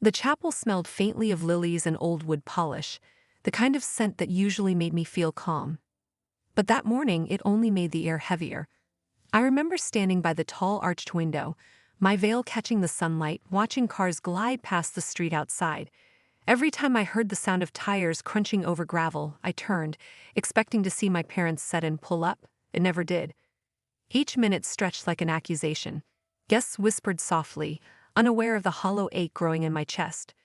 The chapel smelled faintly of lilies and old wood polish, the kind of scent that usually made me feel calm. But that morning it only made the air heavier. I remember standing by the tall arched window, my veil catching the sunlight, watching cars glide past the street outside. Every time I heard the sound of tires crunching over gravel, I turned, expecting to see my parents' sedan pull up. It never did. Each minute stretched like an accusation. Guests whispered softly, unaware of the hollow ache growing in my chest.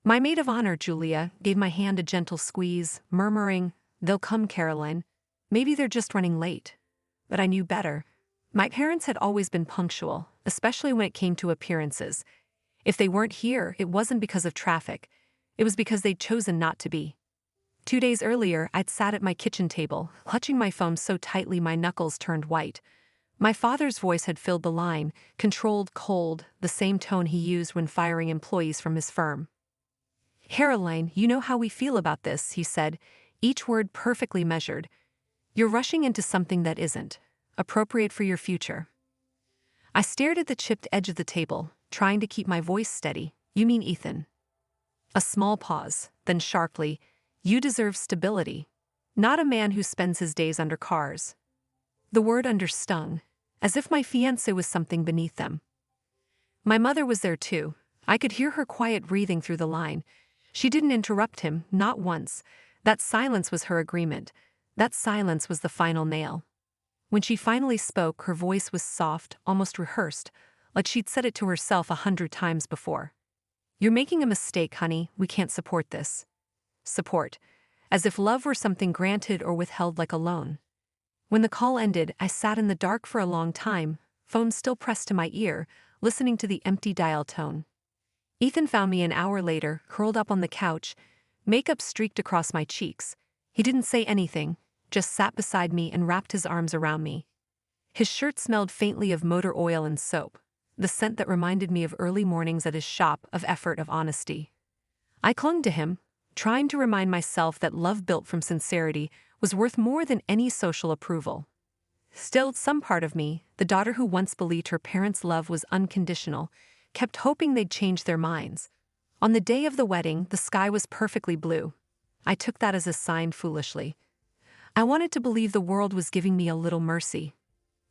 My maid of honor, Julia, gave my hand a gentle squeeze, murmuring, "They'll come, Caroline. Maybe they're just running late." But I knew better. My parents had always been punctual, especially when it came to appearances. If they weren't here, it wasn't because of traffic. It was because they'd chosen not to be. 2 days earlier, I'd sat at my kitchen table, clutching my phone so tightly my knuckles turned white. My father's voice had filled the line, controlled, cold, the same tone he used when firing employees from his firm. "Caroline, you know how we feel about this," he said, each word perfectly measured. "You're rushing into something that isn't appropriate for your future." I stared at the chipped edge of the table, trying to keep my voice steady. "You mean Ethan?" A small pause, then sharply, "You deserve stability, not a man who spends his days under cars." The word understung, as if my fiancé was something beneath them. My mother was there too. I could hear her quiet breathing through the line. She didn't interrupt him, not once. That silence was her agreement. That silence was the final nail. When she finally spoke, her voice was soft, almost rehearsed, like she'd said it to herself 100 times before. "You're making a mistake, honey. We can't support this." Support. As if love were something granted or withheld like a loan. When the call ended, I sat in the dark for a long time, phone still pressed to my ear, listening to the empty dial tone. Ethan found me an hour later, curled up on the couch, makeup streaked across my cheeks. He didn't say anything, just sat beside me and wrapped his arms around me. His shirt smelled faintly of motor oil and soap, the scent that reminded me of early mornings at his shop, of effort, of honesty. I clung to him, trying to remind myself that love built from sincerity was worth more than any social approval. Still, some part of me, the daughter who once believed her parents' love was unconditional, kept hoping they'd change their minds. On the day of the wedding, the sky was perfectly blue. I took that as a sign foolishly. I wanted to believe the world was giving me a little mercy.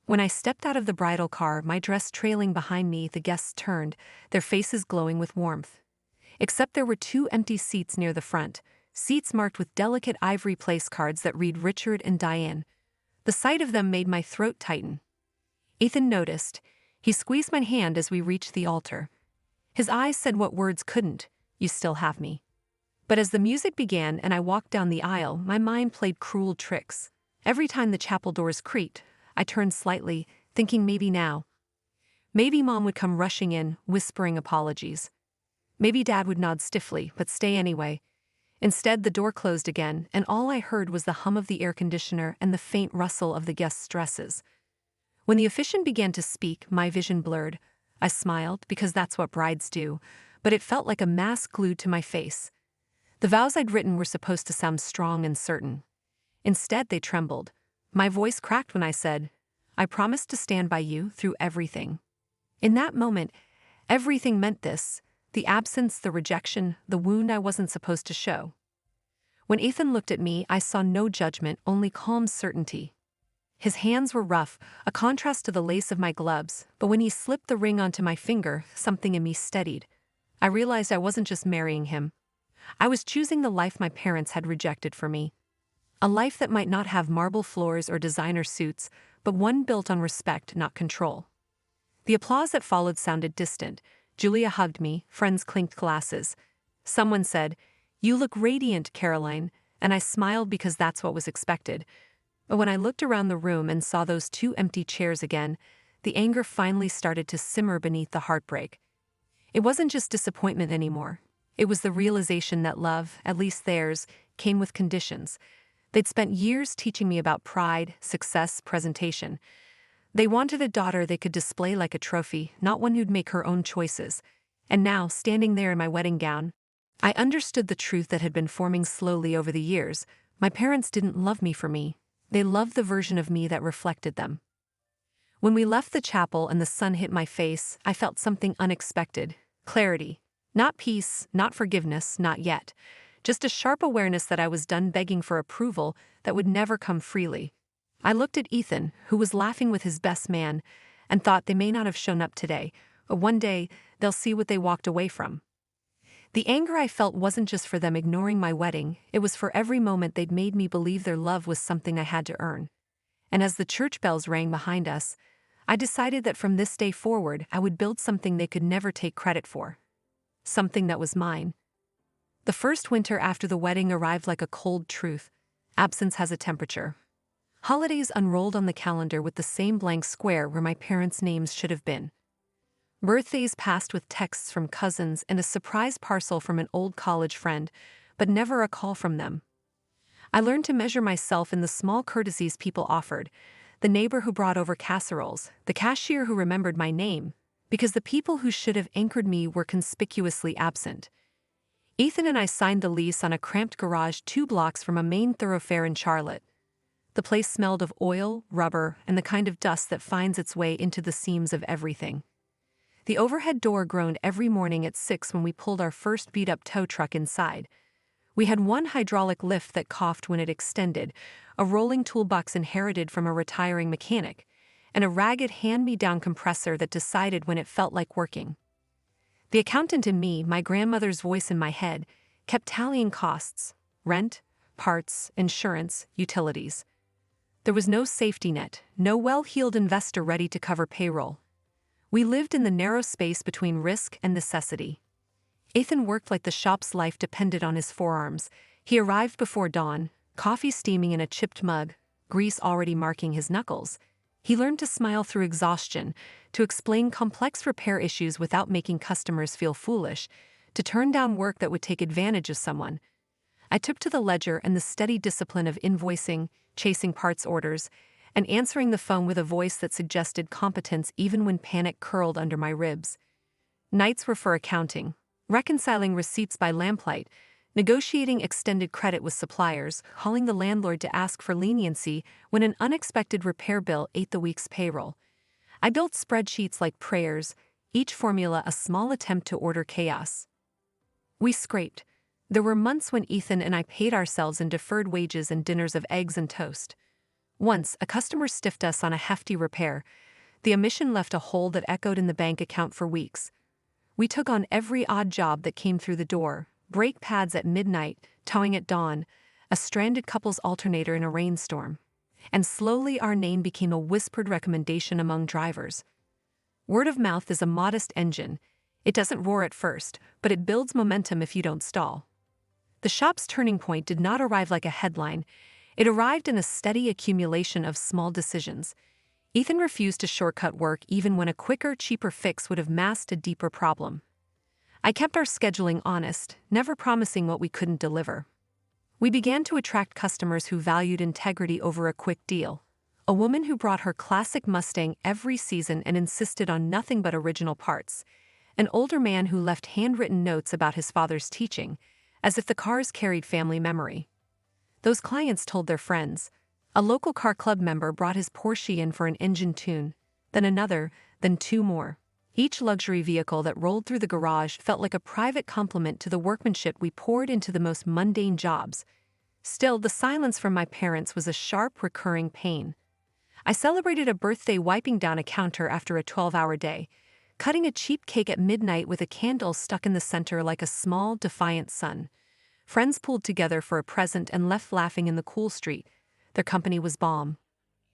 When I stepped out of the bridal car, my dress trailing behind me, the guests turned, their faces glowing with warmth. Except there were 2 empty seats near the front, seats marked with delicate ivory place cards that read Richard and Diane. The sight of them made my throat tighten. Ethan noticed. He squeezed my hand as we reached the altar. His eyes said what words couldn't, "You still have me." But as the music began and I walked down the aisle, my mind played cruel tricks. Every time the chapel doors creaked, I turned slightly, thinking maybe now. Maybe Mom would come rushing in, whispering apologies. Maybe Dad would nod stiffly, but stay anyway. Instead, the door closed again, and all I heard was the hum of the air conditioner and the faint rustle of the guests' dresses. When the officiant began to speak, my vision blurred. I smiled, because that's what brides do, but it felt like a mask glued to my face. The vows I'd written were supposed to sound strong and certain. Instead, they trembled. My voice cracked when I said, "I promise to stand by you through everything." In that moment, everything meant this: the absence, the rejection, the wound I wasn't supposed to show. When Ethan looked at me, I saw no judgment, only calm certainty. His hands were rough, a contrast to the lace of my gloves, but when he slipped the ring onto my finger, something in me steadied. I realized I wasn't just marrying him. I was choosing the life my parents had rejected for me. A life that might not have marble floors or designer suits, but one built on respect, not control. The applause that followed sounded distant. Julia hugged me, friends clinked glasses. Someone said, "You look radiant, Caroline," and I smiled because that's what was expected. But when I looked around the room and saw those 2 empty chairs again, the anger finally started to simmer beneath the heartbreak. It wasn't just disappointment anymore. It was the realization that love, at least theirs, came with conditions. They'd spent years teaching me about pride, success, presentation. They wanted a daughter they could display like a trophy, not one who'd make her own choices. And now, standing there in my wedding gown, I understood the truth that had been forming slowly over the years. My parents didn't love me for me. They loved the version of me that reflected them. When we left the chapel and the sun hit my face, I felt something unexpected: clarity. Not peace, not forgiveness, not yet. Just a sharp awareness that I was done begging for approval that would never come freely. I looked at Ethan, who was laughing with his best man, and thought they may not have shown up today, but one day they'll see what they walked away from. The anger I felt wasn't just for them ignoring my wedding, it was for every moment they'd made me believe their love was something I had to earn. And as the church bells rang behind us, I decided that from this day forward I would build something they could never take credit for. Something that was mine. The first winter after the wedding arrived like a cold truth. Absence has a temperature. Holidays unrolled on the calendar with the same blank square where my parents' names should have been. Birthdays passed with texts from cousins and a surprise parcel from an old college friend, but never a call from them. I learned to measure myself in the small courtesies people offered, the neighbor who brought over casseroles, the cashier who remembered my name, because the people who should have anchored me were conspicuously absent. Ethan and I signed the lease on a cramped garage 2 blocks from a main thoroughfare in Charlotte. The place smelled of oil, rubber, and the kind of dust that finds its way into the seams of everything. The overhead door groaned every morning at 6 when we pulled our first beat-up tow truck inside. We had one hydraulic lift that coughed when it extended, a rolling toolbox inherited from a retiring mechanic, and a ragged hand-me-down compressor that decided when it felt like working. The accountant in me, my grandmother's voice in my head, kept tallying costs: rent, parts, insurance, utilities. There was no safety net, no well-heeled investor ready to cover payroll. We lived in the narrow space between risk and necessity. Ethan worked like the shop's life depended on his forearms. He arrived before dawn, coffee steaming in a chipped mug, grease already marking his knuckles. He learned to smile through exhaustion, to explain complex repair issues without making customers feel foolish, to turn down work that would take advantage of someone. I took to the ledger and the steady discipline of invoicing, chasing parts orders, and answering the phone with a voice that suggested competence even when panic curled under my ribs. Nights were for accounting, reconciling receipts by lamplight, negotiating extended credit with suppliers, calling the landlord to ask for leniency when an unexpected repair bill ate the week's payroll. I built spreadsheets like prayers, each formula a small attempt to order chaos. We scraped. There were months when Ethan and I paid ourselves in deferred wages and dinners of eggs and toast. Once, a customer stiffed us on a hefty repair. The omission left a hole that echoed in the bank account for weeks. We took on every odd job that came through the door: brake pads at midnight, towing at dawn, a stranded couple's alternator in a rainstorm. And slowly our name became a whispered recommendation among drivers. Word of mouth is a modest engine. It doesn't roar at first, but it builds momentum if you don't stall. The shop's turning point did not arrive like a headline. It arrived in a steady accumulation of small decisions. Ethan refused to shortcut work even when a quicker, cheaper fix would have masked a deeper problem. I kept our scheduling honest, never promising what we couldn't deliver. We began to attract customers who valued integrity over a quick deal. A woman who brought her classic Mustang every season and insisted on nothing but original parts. An older man who left handwritten notes about his father's teaching, as if the cars carried family memory. Those clients told their friends. A local car club member brought his Porsche in for an engine tune, then another, then 2 more. Each luxury vehicle that rolled through the garage felt like a private compliment to the workmanship we poured into the most mundane jobs. Still, the silence from my parents was a sharp, recurring pain. I celebrated a birthday wiping down a counter after a 12-hour day, cutting a cheap cake at midnight with a candle stuck in the center like a small, defiant sun. Friends pulled together for a present and left laughing in the cool street. Their company was balm.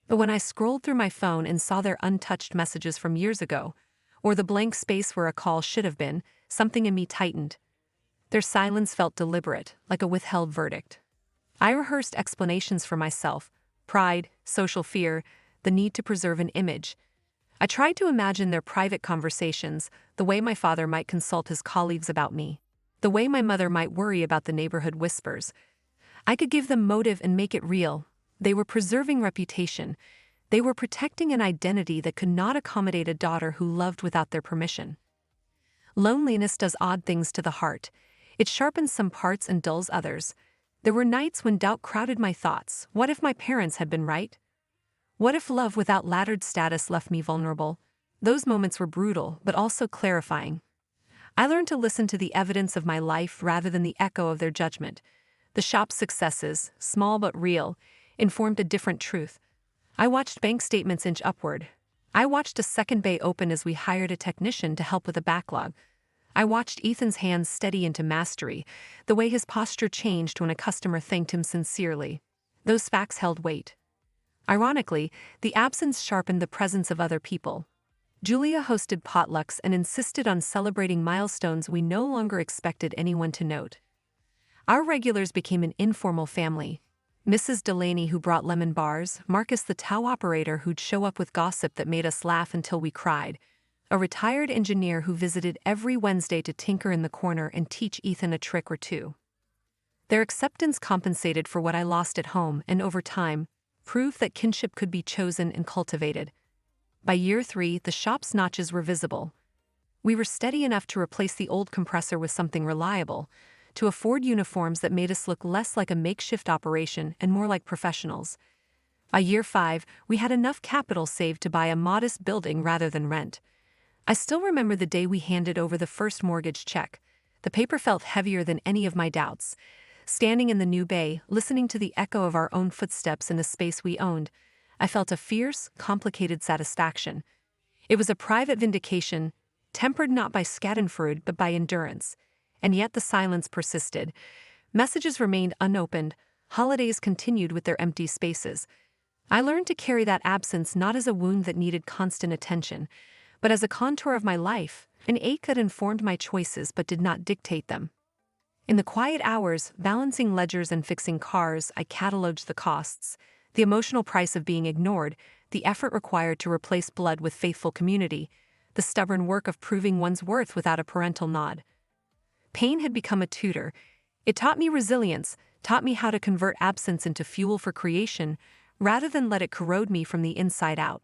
But when I scrolled through my phone and saw their untouched messages from years ago, or the blank space where a call should have been, something in me tightened. Their silence felt deliberate, like a withheld verdict. I rehearsed explanations for myself: pride, social fear, the need to preserve an image. I tried to imagine their private conversations, the way my father might consult his colleagues about me, the way my mother might worry about the neighborhood whispers. I could give them motive and make it real. They were preserving reputation. They were protecting an identity that could not accommodate a daughter who loved without their permission. Loneliness does odd things to the heart. It sharpens some parts and dulls others. There were nights when doubt crowded my thoughts. What if my parents had been right? What if love without laddered status left me vulnerable? Those moments were brutal, but also clarifying. I learned to listen to the evidence of my life rather than the echo of their judgment. The shop's successes, small but real, informed a different truth. I watched bank statements inch upward. I watched a second bay open as we hired a technician to help with a backlog. I watched Ethan's hands steady into mastery, the way his posture changed when a customer thanked him sincerely. Those facts held weight. Ironically, the absence sharpened the presence of other people. Julia hosted potlucks and insisted on celebrating milestones we no longer expected anyone to note. Our regulars became an informal family. Mrs. Delaney, who brought lemon bars, Marcus the tow operator who'd show up with gossip that made us laugh until we cried, a retired engineer who visited every Wednesday to tinker in the corner and teach Ethan a trick or two. Their acceptance compensated for what I lost at home and over time, proved that kinship could be chosen and cultivated. By year 3, the shop's notches were visible. We were steady enough to replace the old compressor with something reliable, to afford uniforms that made us look less like a makeshift operation and more like professionals. By year 5, we had enough capital saved to buy a modest building rather than rent. I still remember the day we handed over the first mortgage check. The paper felt heavier than any of my doubts. Standing in the new bay, listening to the echo of our own footsteps in the space we owned, I felt a fierce, complicated satisfaction. It was a private vindication, tempered not by schadenfreude but by endurance. And yet the silence persisted. Messages remained unopened. Holidays continued with their empty spaces. I learned to carry that absence not as a wound that needed constant attention, but as a contour of my life, an ache that informed my choices but did not dictate them. In the quiet hours, balancing ledgers and fixing cars, I cataloged the costs, the emotional price of being ignored, the effort required to replace blood with faithful community, the stubborn work of proving one's worth without a parental nod. Pain had become a tutor. It taught me resilience, taught me how to convert absence into fuel for creation, rather than let it corrode me from the inside out.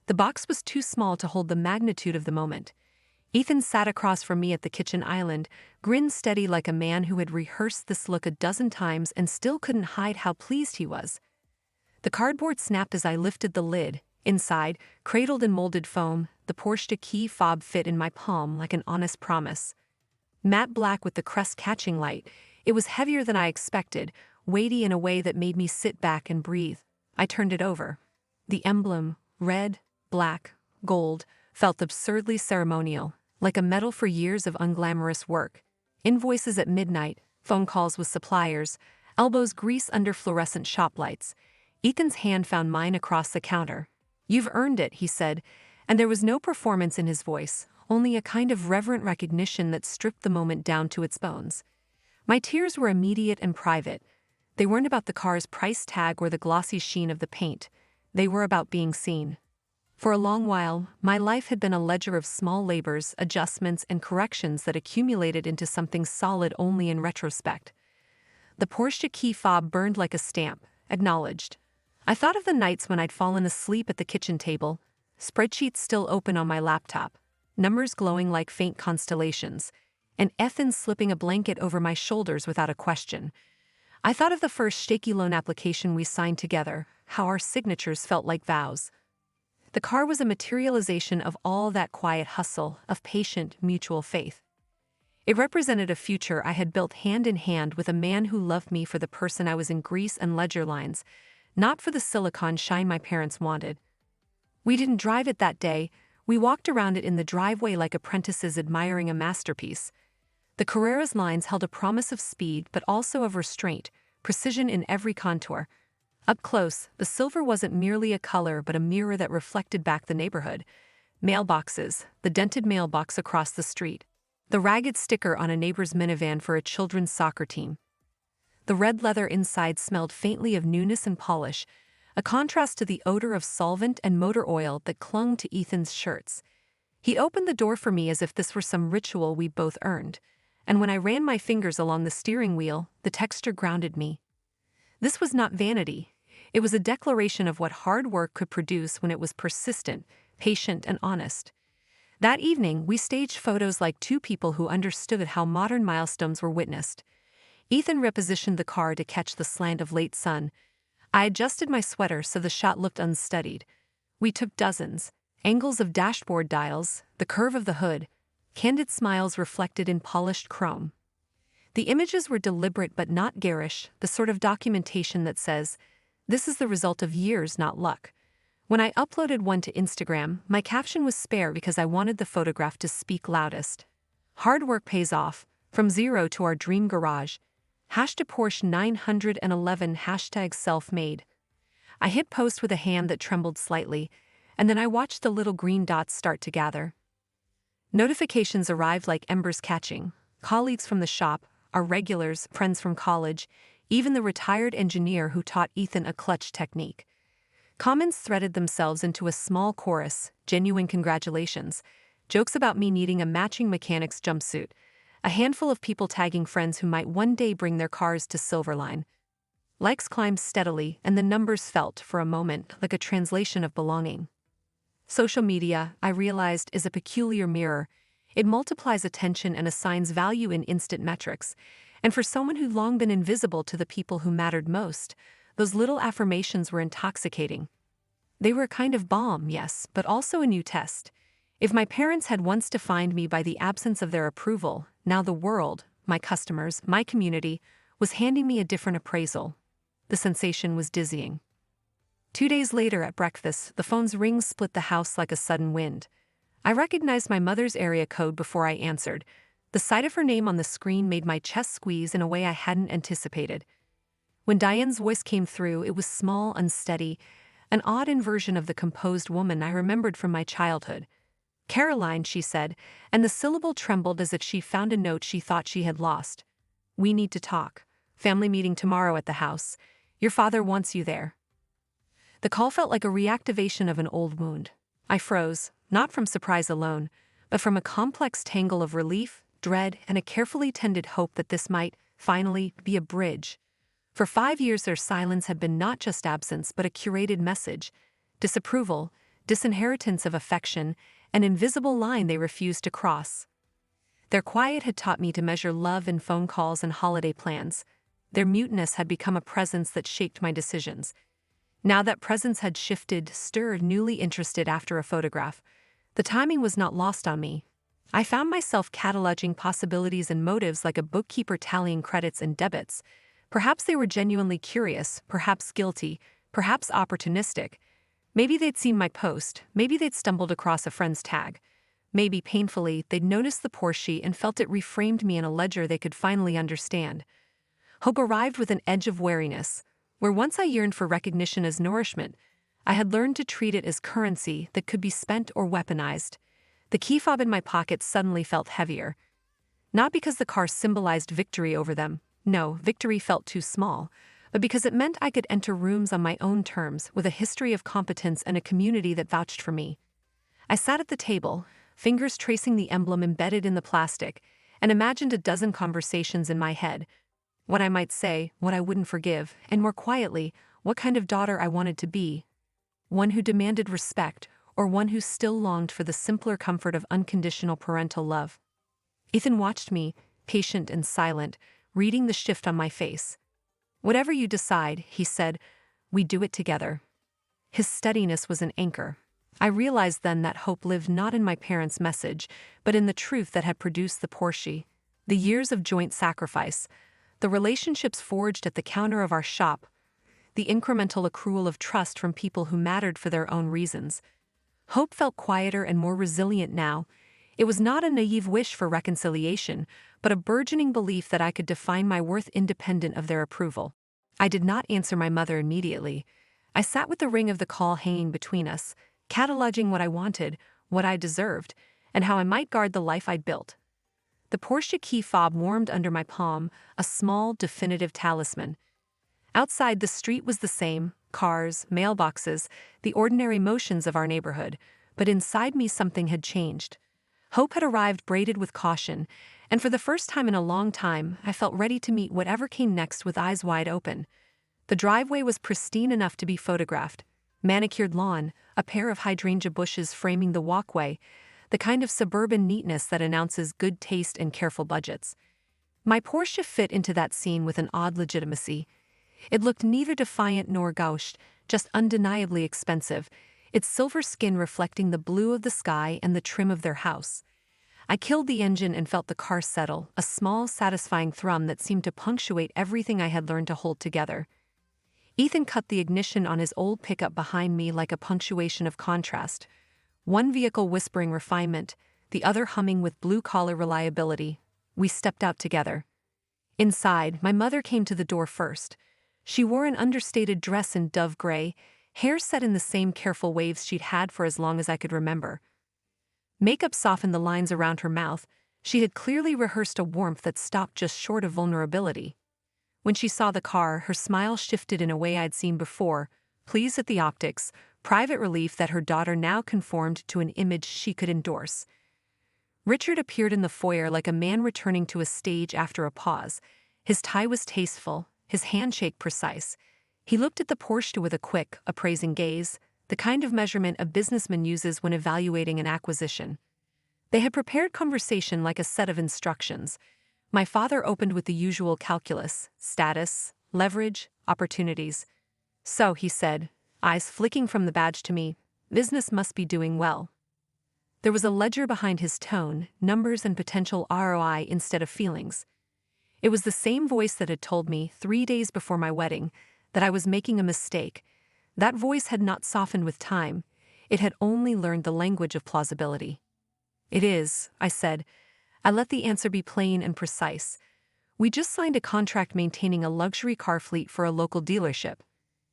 The box was too small to hold the magnitude of the moment. Ethan sat across from me at the kitchen island, grinned steady like a man who had rehearsed this look a dozen times and still couldn't hide how pleased he was. The cardboard snapped as I lifted the lid. Inside, cradled in molded foam, the Porsche key fob fit in my palm like an honest promise. Matte black with the crest-catching light, it was heavier than I expected, weighty in a way that made me sit back and breathe. I turned it over. The emblem, red, black, gold, felt absurdly ceremonial, like a medal for years of unglamorous work. Invoices at midnight, phone calls with suppliers, elbows grease under fluorescent shop lights. Ethan's hand found mine across the counter. "You've earned it," he said, and there was no performance in his voice, only a kind of reverent recognition that stripped the moment down to its bones. My tears were immediate and private. They weren't about the car's price tag or the glossy sheen of the paint. They were about being seen. For a long while, my life had been a ledger of small labors, adjustments, and corrections that accumulated into something solid only in retrospect. The Porsche key fob burned like a stamp, acknowledged. I thought of the nights when I'd fallen asleep at the kitchen table, spreadsheets still open on my laptop, numbers glowing like faint constellations, and Ethan slipping a blanket over my shoulders without a question. I thought of the first shaky loan application we signed together, how our signatures felt like vows. The car was a materialization of all that quiet hustle, of patient, mutual faith. It represented a future I had built hand in hand with a man who loved me for the person I was in grease and ledger lines, not for the silicon shine my parents wanted. We didn't drive it that day. We walked around it in the driveway like apprentices admiring a masterpiece. The Carrera's lines held a promise of speed but also of restraint, precision in every contour. Up close, the silver wasn't merely a color but a mirror that reflected back the neighborhood. Mailboxes, the dented mailbox across the street, the ragged sticker on a neighbor's minivan for a children's soccer team. The red leather inside smelled faintly of newness and polish, a contrast to the odor of solvent and motor oil that clung to Ethan's shirts. He opened the door for me as if this were some ritual we both earned, and when I ran my fingers along the steering wheel, the texture grounded me. This was not vanity. It was a declaration of what hard work could produce when it was persistent, patient, and honest. That evening, we staged photos like two people who understood how modern milestones were witnessed. Ethan repositioned the car to catch the slant of late sun. I adjusted my sweater so the shot looked unstudied. We took dozens, angles of dashboard dials, the curve of the hood, candid smiles reflected in polished chrome. The images were deliberate but not garish, the sort of documentation that says, "This is the result of years, not luck." When I uploaded one to Instagram, my caption was spare because I wanted the photograph to speak loudest. Hard work pays off, from zero to our dream garage. Hashtag Porsche 911 hashtag self-made. I hit post with a hand that trembled slightly, and then I watched the little green dots start to gather. Notifications arrived like embers catching. Colleagues from the shop, our regulars, friends from college, even the retired engineer who taught Ethan a clutch technique. Comments threaded themselves into a small chorus, genuine congratulations, jokes about me needing a matching mechanic's jumpsuit, a handful of people tagging friends who might one day bring their cars to Silverline. Likes climbed steadily, and the numbers felt, for a moment, like a translation of belonging. Social media, I realized, is a peculiar mirror. It multiplies attention and assigns value in instant metrics. And for someone who'd long been invisible to the people who mattered most, those little affirmations were intoxicating. They were a kind of balm, yes, but also a new test. If my parents had once defined me by the absence of their approval, now the world, my customers, my community, was handing me a different appraisal. The sensation was dizzying. 2 days later at breakfast, the phone's ring split the house like a sudden wind. I recognized my mother's area code before I answered. The sight of her name on the screen made my chest squeeze in a way I hadn't anticipated. When Diane's voice came through, it was small, unsteady, an odd inversion of the composed woman I remembered from my childhood. "Caroline," she said, and the syllable trembled as if she found a note she thought she had lost. "We need to talk. Family meeting tomorrow at the house. Your father wants you there." The call felt like a reactivation of an old wound. I froze, not from surprise alone, but from a complex tangle of relief, dread, and a carefully tended hope that this might, finally, be a bridge. For 5 years their silence had been not just absence but a curated message, disapproval, disinheritance of affection, an invisible line they refused to cross. Their quiet had taught me to measure love in phone calls and holiday plans. Their muteness had become a presence that shaped my decisions. Now that presence had shifted, stirred, newly interested after a photograph. The timing was not lost on me. I found myself cataloging possibilities and motives like a bookkeeper tallying credits and debits. Perhaps they were genuinely curious, perhaps guilty, perhaps opportunistic. Maybe they'd seen my post, maybe they'd stumbled across a friend's tag. Maybe, painfully, they'd noticed the Porsche and felt it reframed me in a ledger they could finally understand. Hope arrived with an edge of wariness. Where once I yearned for recognition as nourishment, I had learned to treat it as currency that could be spent or weaponized. The key fob in my pocket suddenly felt heavier. Not because the car symbolized victory over them. No, victory felt too small, but because it meant I could enter rooms on my own terms with a history of competence and a community that vouched for me. I sat at the table, fingers tracing the emblem embedded in the plastic, and imagined a dozen conversations in my head. What I might say, what I wouldn't forgive, and more quietly, what kind of daughter I wanted to be. One who demanded respect, or one who still longed for the simpler comfort of unconditional parental love. Ethan watched me, patient and silent, reading the shift on my face. "Whatever you decide," he said, "we do it together." His steadiness was an anchor. I realized then that hope lived not in my parents' message, but in the truth that had produced the Porsche. The years of joint sacrifice, the relationships forged at the counter of our shop, the incremental accrual of trust from people who mattered for their own reasons. Hope felt quieter and more resilient now. It was not a naive wish for reconciliation, but a burgeoning belief that I could define my worth independent of their approval. I did not answer my mother immediately. I sat with the ring of the call hanging between us, cataloging what I wanted, what I deserved, and how I might guard the life I'd built. The Porsche key fob warmed under my palm, a small, definitive talisman. Outside, the street was the same, cars, mailboxes, the ordinary motions of our neighborhood, but inside me something had changed. Hope had arrived braided with caution, and for the first time in a long time, I felt ready to meet whatever came next with eyes wide open. The driveway was pristine enough to be photographed. Manicured lawn, a pair of hydrangea bushes framing the walkway, the kind of suburban neatness that announces good taste and careful budgets. My Porsche fit into that scene with an odd legitimacy. It looked neither defiant nor gauche, just undeniably expensive, its silver skin reflecting the blue of the sky and the trim of their house. I killed the engine and felt the car settle, a small, satisfying thrum that seemed to punctuate everything I had learned to hold together. Ethan cut the ignition on his old pickup behind me like a punctuation of contrast. One vehicle whispering refinement, the other humming with blue-collar reliability. We stepped out together. Inside, my mother came to the door first. She wore an understated dress in dove gray, hair set in the same careful waves she'd had for as long as I could remember. Makeup softened the lines around her mouth. She had clearly rehearsed a warmth that stopped just short of vulnerability. When she saw the car, her smile shifted in a way I'd seen before, pleased at the optics, private relief that her daughter now conformed to an image she could endorse. Richard appeared in the foyer like a man returning to a stage after a pause. His tie was tasteful, his handshake precise. He looked at the Porsche with a quick, appraising gaze, the kind of measurement a businessman uses when evaluating an acquisition. They had prepared conversation like a set of instructions. My father opened with the usual calculus, status, leverage, opportunities. So, he said, eyes flicking from the badge to me, business must be doing well. There was a ledger behind his tone, numbers and potential ROI instead of feelings. It was the same voice that had told me 3 days before my wedding that I was making a mistake. That voice had not softened with time. It had only learned the language of plausibility. It is, I said. I let the answer be plain and precise. We just signed a contract maintaining a luxury car fleet for a local dealership.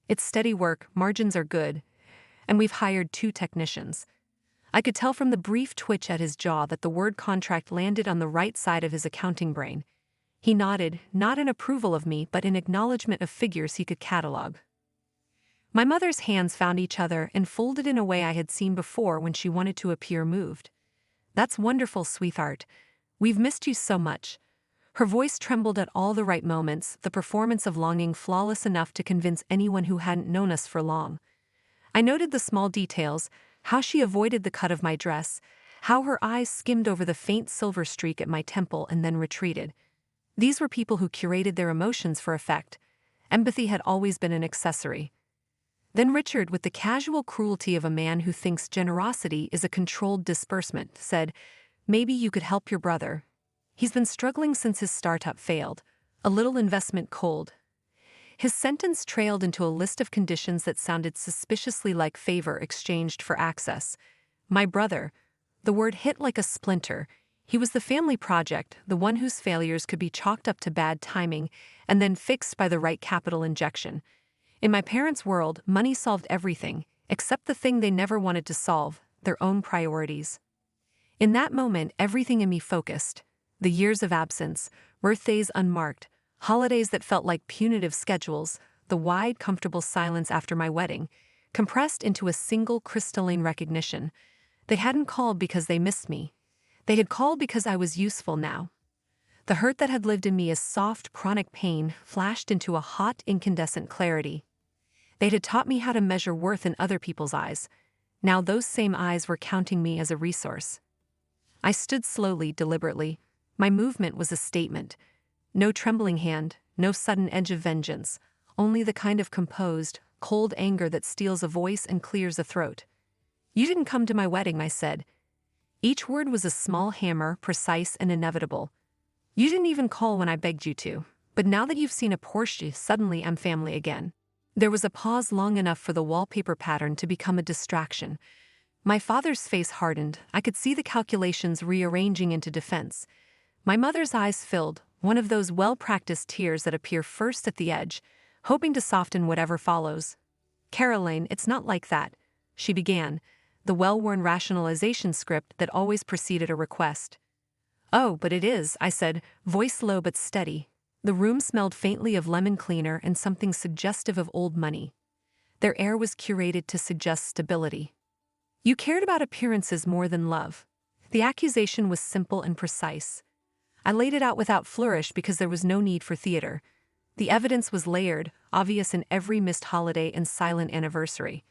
It's steady work, margins are good, and we've hired 2 technicians. I could tell from the brief twitch at his jaw that the word contract landed on the right side of his accounting brain. He nodded, not in approval of me, but in acknowledgement of figures he could catalog. My mother's hands found each other and folded in a way I had seen before when she wanted to appear moved. That's wonderful, sweetheart. We've missed you so much. Her voice trembled at all the right moments, the performance of longing flawless enough to convince anyone who hadn't known us for long. I noted the small details, how she avoided the cut of my dress, how her eyes skimmed over the faint silver streak at my temple and then retreated. These were people who curated their emotions for effect. Empathy had always been an accessory. Then Richard, with the casual cruelty of a man who thinks generosity is a controlled disbursement, said, "Maybe you could help your brother. He's been struggling since his startup failed. A little investment cold." His sentence trailed into a list of conditions that sounded suspiciously like favor exchanged for access. My brother. The word hit like a splinter. He was the family project, the one whose failures could be chalked up to bad timing and then fixed by the right capital injection. In my parents' world, money solved everything, except the thing they never wanted to solve, their own priorities. In that moment, everything in me focused. The years of absence, birthdays unmarked, holidays that felt like punitive schedules, the wide, comfortable silence after my wedding, compressed into a single crystalline recognition. They hadn't called because they missed me. They had called because I was useful now. The hurt that had lived in me as soft, chronic pain flashed into a hot, incandescent clarity. They had taught me how to measure worth in other people's eyes. Now those same eyes were counting me as a resource. I stood slowly, deliberately. My movement was a statement. No trembling hand, no sudden edge of vengeance, only the kind of composed, cold anger that steals a voice and clears a throat. "You didn't come to my wedding," I said. Each word was a small hammer, precise and inevitable. "You didn't even call when I begged you to, but now that you've seen a Porsche, suddenly I'm family again." There was a pause long enough for the wallpaper pattern to become a distraction. My father's face hardened. I could see the calculations rearranging into defense. My mother's eyes filled, one of those well-practiced tears that appear first at the edge, hoping to soften whatever follows. "Caroline, it's not like that," she began, the well-worn rationalization script that always preceded a request. "Oh, but it is," I said, voice low but steady. The room smelled faintly of lemon cleaner and something suggestive of old money. Their air was curated to suggest stability. "You cared about appearances more than love." The accusation was simple and precise. I laid it out without flourish because there was no need for theater. The evidence was layered, obvious in every missed holiday and silent anniversary.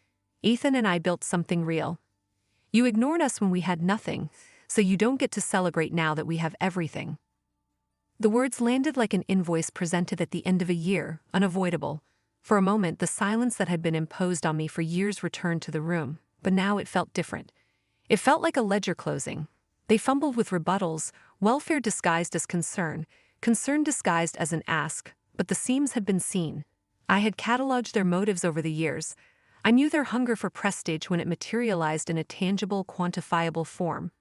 Ethan and I built something real. You ignored us when we had nothing, so you don't get to celebrate now that we have everything. The words landed like an invoice presented at the end of a year, unavoidable. For a moment, the silence that had been imposed on me for years returned to the room, but now it felt different. It felt like a ledger closing. They fumbled with rebuttals, welfare disguised as concern, concern disguised as an ask, but the seams had been seen. I had cataloged their motives over the years. I knew their hunger for prestige when it materialized in a tangible, quantifiable form.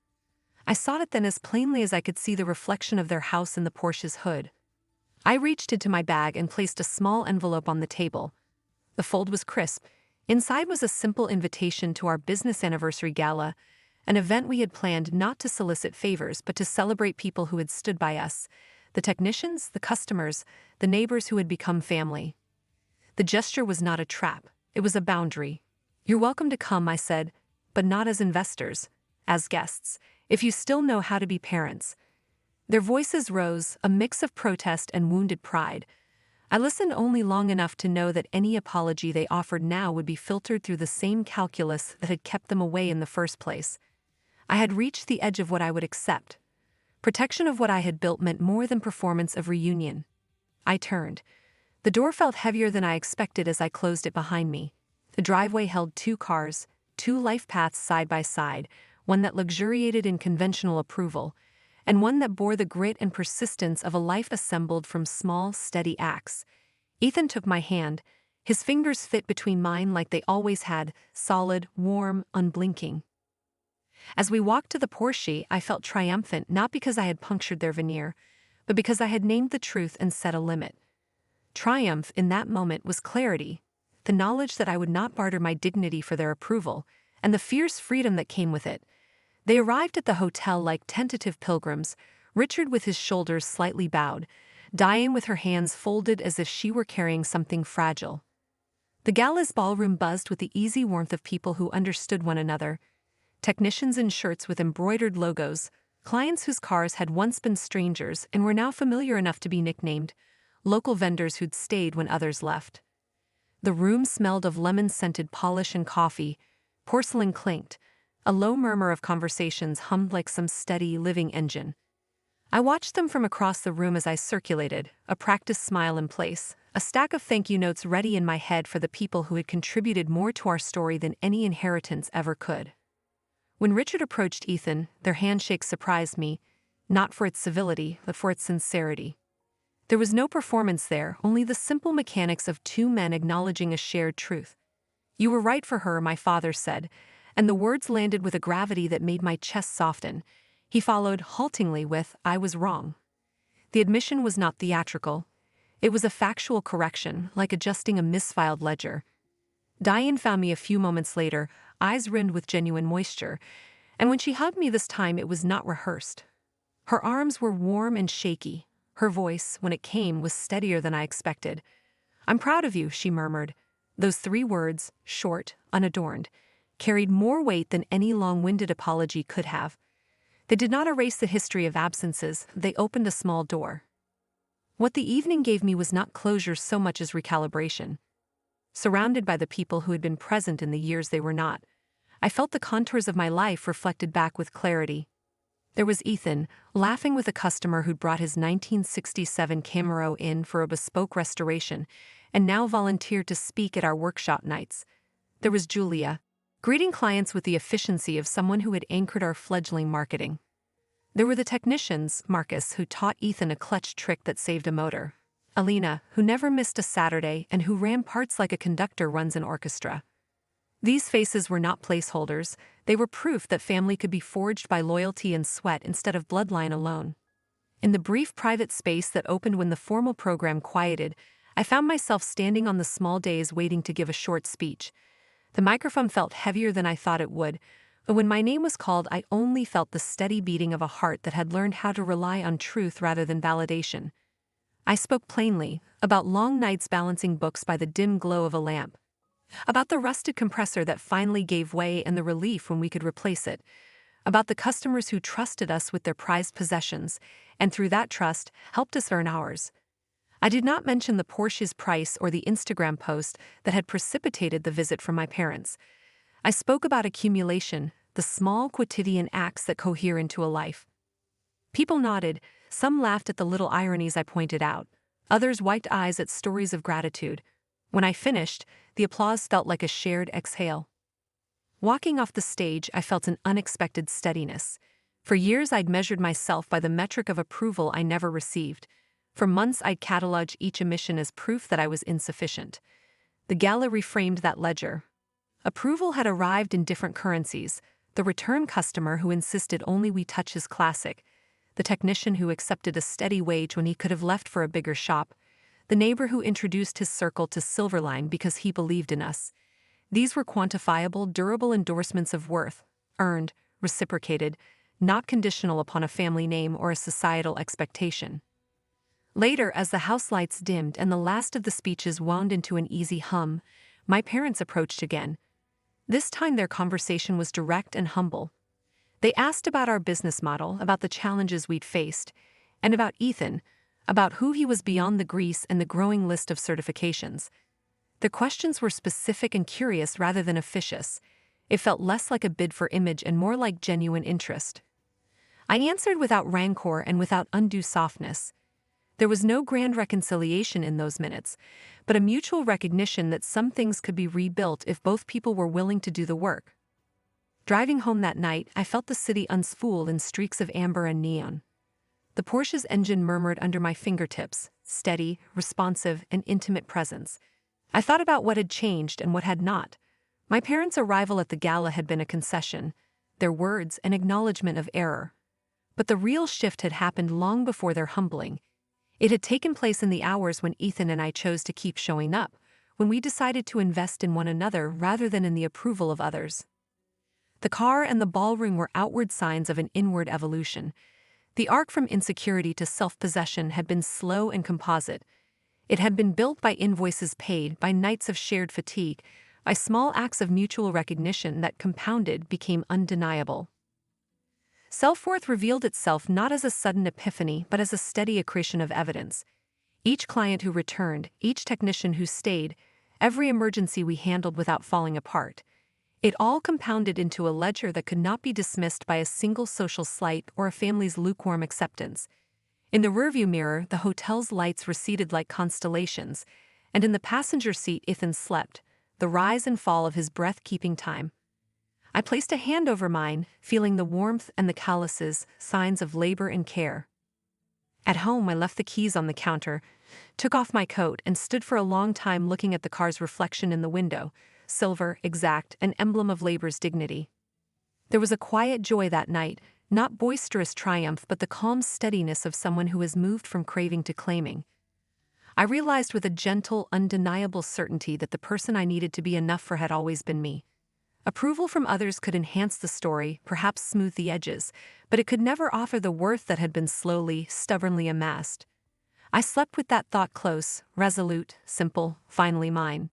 I saw it then as plainly as I could see the reflection of their house in the Porsche's hood. I reached into my bag and placed a small envelope on the table. The fold was crisp. Inside was a simple invitation to our business anniversary gala, an event we had planned not to solicit favors but to celebrate people who had stood by us, the technicians, the customers, the neighbors who had become family. The gesture was not a trap, it was a boundary. "You're welcome to come," I said, "but not as investors, as guests, if you still know how to be parents." Their voices rose, a mix of protest and wounded pride. I listened only long enough to know that any apology they offered now would be filtered through the same calculus that had kept them away in the first place. I had reached the edge of what I would accept. Protection of what I had built meant more than performance of reunion. I turned. The door felt heavier than I expected as I closed it behind me. The driveway held 2 cars, 2 life paths side by side, one that luxuriated in conventional approval, and one that bore the grit and persistence of a life assembled from small, steady acts. Ethan took my hand. His fingers fit between mine like they always had, solid, warm, unblinking. As we walked to the Porsche, I felt triumphant not because I had punctured their veneer, but because I had named the truth and set a limit. Triumph in that moment was clarity, the knowledge that I would not barter my dignity for their approval, and the fierce freedom that came with it. They arrived at the hotel like tentative pilgrims, Richard with his shoulders slightly bowed, Diane with her hands folded as if she were carrying something fragile. The gala's ballroom buzzed with the easy warmth of people who understood one another, technicians in shirts with embroidered logos, clients whose cars had once been strangers and were now familiar enough to be nicknamed, local vendors who'd stayed when others left. The room smelled of lemon-scented polish and coffee, porcelain clinked, a low murmur of conversations hummed like some steady, living engine. I watched them from across the room as I circulated, a practiced smile in place, a stack of thank you notes ready in my head for the people who had contributed more to our story than any inheritance ever could. When Richard approached Ethan, their handshake surprised me, not for its civility, but for its sincerity. There was no performance there, only the simple mechanics of 2 men acknowledging a shared truth. "You were right for her," my father said, and the words landed with a gravity that made my chest soften. He followed haltingly with, "I was wrong." The admission was not theatrical. It was a factual correction, like adjusting a misfiled ledger. Diane found me a few moments later, eyes rimmed with genuine moisture, and when she hugged me this time it was not rehearsed. Her arms were warm and shaky. Her voice, when it came, was steadier than I expected. "I'm proud of you," she murmured. Those 3 words, short, unadorned, carried more weight than any long-winded apology could have. They did not erase the history of absences, they opened a small door. What the evening gave me was not closure so much as recalibration. Surrounded by the people who had been present in the years they were not, I felt the contours of my life reflected back with clarity. There was Ethan, laughing with a customer who'd brought his 1967 Camaro in for a bespoke restoration, and now volunteered to speak at our workshop nights. There was Julia, greeting clients with the efficiency of someone who had anchored our fledgling marketing. There were the technicians, Marcus, who taught Ethan a clutch trick that saved a motor, Alina, who never missed a Saturday and who ran parts like a conductor runs an orchestra. These faces were not placeholders, they were proof that family could be forged by loyalty and sweat instead of bloodline alone. In the brief private space that opened when the formal program quieted, I found myself standing on the small days waiting to give a short speech. The microphone felt heavier than I thought it would, but when my name was called I only felt the steady beating of a heart that had learned how to rely on truth rather than validation. I spoke plainly, about long nights balancing books by the dim glow of a lamp, about the rusted compressor that finally gave way and the relief when we could replace it, about the customers who trusted us with their prized possessions, and through that trust, helped us earn ours. I did not mention the Porsche's price or the Instagram post that had precipitated the visit from my parents. I spoke about accumulation, the small quotidian acts that cohere into a life. People nodded, some laughed at the little ironies I pointed out, others wiped eyes at stories of gratitude. When I finished, the applause felt like a shared exhale. Walking off the stage, I felt an unexpected steadiness. For years I'd measured myself by the metric of approval I never received. For months I'd cataloged each omission as proof that I was insufficient. The gala reframed that ledger. Approval had arrived in different currencies: the return customer who insisted only we touch his classic, the technician who accepted a steady wage when he could have left for a bigger shop, the neighbor who introduced his circle to Silverline because he believed in us. These were quantifiable, durable endorsements of worth, earned, reciprocated, not conditional upon a family name or a societal expectation. Later, as the house lights dimmed and the last of the speeches wound into an easy hum, my parents approached again. This time their conversation was direct and humble. They asked about our business model, about the challenges we'd faced, and about Ethan, about who he was beyond the grease and the growing list of certifications. The questions were specific and curious rather than officious. It felt less like a bid for image and more like genuine interest. I answered without rancor and without undue softness. There was no grand reconciliation in those minutes, but a mutual recognition that some things could be rebuilt if both people were willing to do the work. Driving home that night, I felt the city unspool in streaks of amber and neon. The Porsche's engine murmured under my fingertips, steady, responsive, and intimate presence. I thought about what had changed and what had not. My parents' arrival at the gala had been a concession, their words an acknowledgement of error. But the real shift had happened long before their humbling. It had taken place in the hours when Ethan and I chose to keep showing up, when we decided to invest in one another rather than in the approval of others. The car and the ballroom were outward signs of an inward evolution. The arc from insecurity to self-possession had been slow and composite. It had been built by invoices paid, by nights of shared fatigue, by small acts of mutual recognition that compounded became undeniable. Self-worth revealed itself not as a sudden epiphany but as a steady accretion of evidence. Each client who returned, each technician who stayed, every emergency we handled without falling apart. It all compounded into a ledger that could not be dismissed by a single social slight or a family's lukewarm acceptance. In the rearview mirror, the hotel's lights receded like constellations, and in the passenger seat Ethan slept, the rise and fall of his breath-keeping time. I placed a hand over mine, feeling the warmth and the calluses, signs of labor and care. At home, I left the keys on the counter, took off my coat, and stood for a long time looking at the car's reflection in the window, silver, exact, an emblem of labor's dignity. There was a quiet joy that night, not boisterous triumph but the calm steadiness of someone who has moved from craving to claiming. I realized with a gentle, undeniable certainty that the person I needed to be enough for had always been me. Approval from others could enhance the story, perhaps smooth the edges, but it could never offer the worth that had been slowly, stubbornly amassed. I slept with that thought close, resolute, simple, finally mine.